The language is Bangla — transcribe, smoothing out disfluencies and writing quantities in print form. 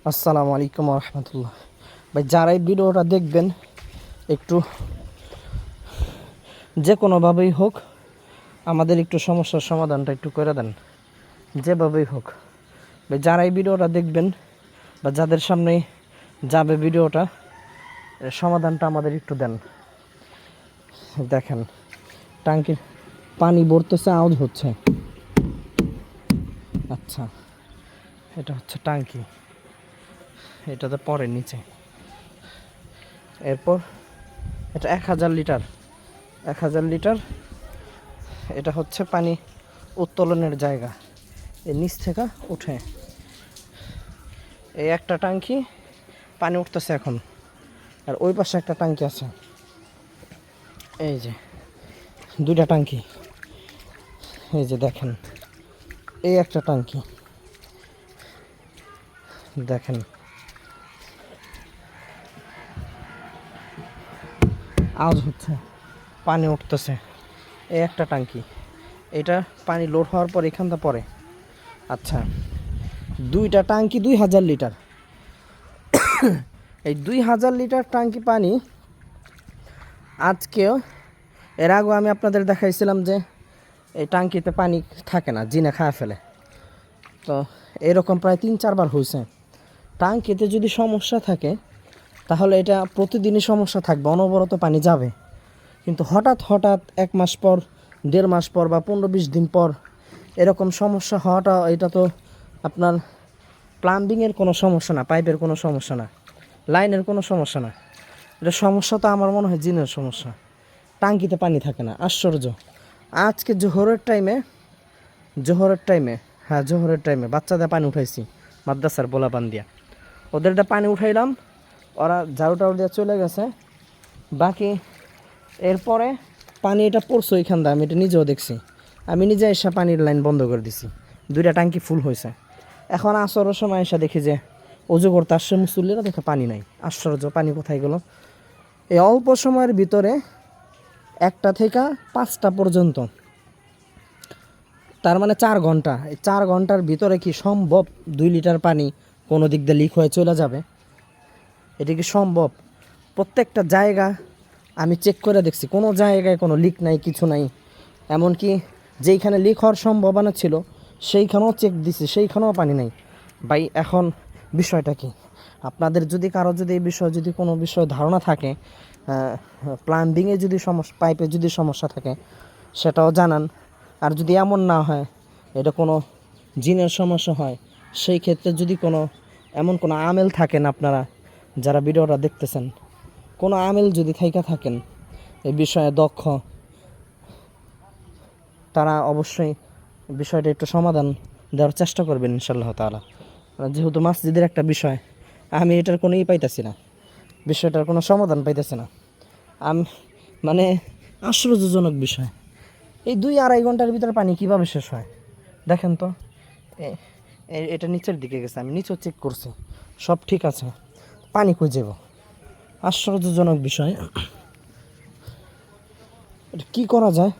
আসসালামু আলাইকুম রহমতুল্লাহ। ভাই যারাই ভিডিওটা দেখবেন একটু যে কোনোভাবেই হোক আমাদের একটু সমস্যার সমাধানটা একটু করে দেন, যেভাবেই হোক। ভাই যারাই ভিডিওটা দেখবেন বা যাদের সামনে যাবে ভিডিওটা, সমাধানটা আমাদের একটু দেন। দেখেন ট্যাঙ্কির পানি ভরতেছে, আওয়াজ হচ্ছে। আচ্ছা, এটা হচ্ছে ট্যাঙ্কি, এটাতে পরে নিচে। এরপর এটা 1000 লিটার, 1000 লিটার। এটা হচ্ছে পানি উত্তোলনের জায়গা, এই নিচ থেকে উঠে এই একটা ট্যাঙ্কি পানি উঠতেছে এখন। আর ওই পাশে একটা ট্যাঙ্কি আছে, এই যে দুইটা ট্যাঙ্কি। এই যে দেখেন, এই একটা ট্যাঙ্কি দেখেন, আওয়াজ হচ্ছে, পানি উঠতেছে। এই একটা ট্যাঙ্কি, এটা পানি লোড হওয়ার পর এখানটা পরে। আচ্ছা, দুইটা ট্যাঙ্কি 2000 লিটার। এই 2000 লিটার ট্যাঙ্কি পানি আজকেও, এর আগেও আমি আপনাদের দেখাইছিলাম যে এই ট্যাঙ্কিতে পানি থাকে না, জিনে খায় ফেলে। তো এরকম প্রায় 3-4 বার হয়েছে। ট্যাঙ্কিতে যদি সমস্যা থাকে তাহলে এটা প্রতিদিনই সমস্যা থাকবে, অনবরত পানি যাবে। কিন্তু হঠাৎ হঠাৎ 1 মাস পর, 1.5 মাস পর বা 15-20 দিন পর এরকম সমস্যা হওয়াটা, এটা তো আপনার প্লাম্বিংয়ের কোনো সমস্যা না, পাইপের কোনো সমস্যা না, লাইনের কোনো সমস্যা না। এটা সমস্যা তো আমার মনে হয় জিনের সমস্যা। ট্যাঙ্কিতে পানি থাকে না, আশ্চর্য। আজকে জোহরের টাইমে, হ্যাঁ জোহরের টাইমে বাচ্চাদের পানি উঠাইছি, মাদ্রাসার পোলাপান দিয়া ওদেরটা পানি উঠাইলাম, ওরা ঝাড়ু টাড়ু দিয়ে চলে গেছে। বাকি এরপরে পানি এটা পড়ছে ওইখান দিয়ে, আমি এটা নিজেও দেখছি। আমি নিজে এসে পানির লাইন বন্ধ করে দিছি, দুইটা ট্যাঙ্কি ফুল হয়েছে। এখন আসরের সময় এসে দেখি যে অজু করতে আসছে মুসল্লিরা, দেখে পানি নাই। আশ্চর্য, পানি কোথায় গেল? এই অল্প সময়ের ভিতরে 1টা থেকে 5টা পর্যন্ত, তার মানে 4 ঘন্টা, এই 4 ঘন্টার ভিতরে কি সম্ভব 2 লিটার পানি কোনো দিক দিয়ে লিক হয়ে চলে যাবে? এটা কি সম্ভব? প্রত্যেকটা জায়গা আমি চেক করে দেখছি, কোনো জায়গায় কোনো লিক নাই, কিছু নাই। এমনকি যেইখানে লিক হওয়ার সম্ভাবনা ছিল সেইখানেও চেক দিছি, সেইখানেও পানি নাই। ভাই এখন বিষয়টা কি? আপনাদের যদি কারো যদি এই বিষয়ে যদি কোনো বিষয়ে ধারণা থাকে, প্লাম্বিংয়ে যদি সমস্যা, পাইপে যদি সমস্যা থাকে সেটাও জানান। আর যদি এমন না হয়, এটা কোনো জিনের সমস্যা হয়, সেই ক্ষেত্রে যদি কোনো এমন কোনো আমেল থাকেন, আপনারা যারা ভিডিওটা দেখতেছেন, কোনো আমেল যদি থাইকা থাকেন এই বিষয়ে দক্ষ, তারা অবশ্যই বিষয়টা একটু সমাধান দেওয়ার চেষ্টা করবেন ইনশাআল্লাহ তাআলা। যেহেতু মসজিদের একটা বিষয়, আমি এটার কোনো পাইতেছি না, বিষয়টার কোনো সমাধান পাইতেছি না। আমি মানে আশ্চর্যজনক বিষয়, এই 2-2.5 ঘন্টার ভিতরে পানি কিভাবে শেষ হয়? দেখেন তো, এটা নিচের দিকে গেছে, আমি নিচেও চেক করছি, সব ঠিক আছে, পানি কই যাব? আশ্চর্যজনক বিষয়। এটা কী করা যায়?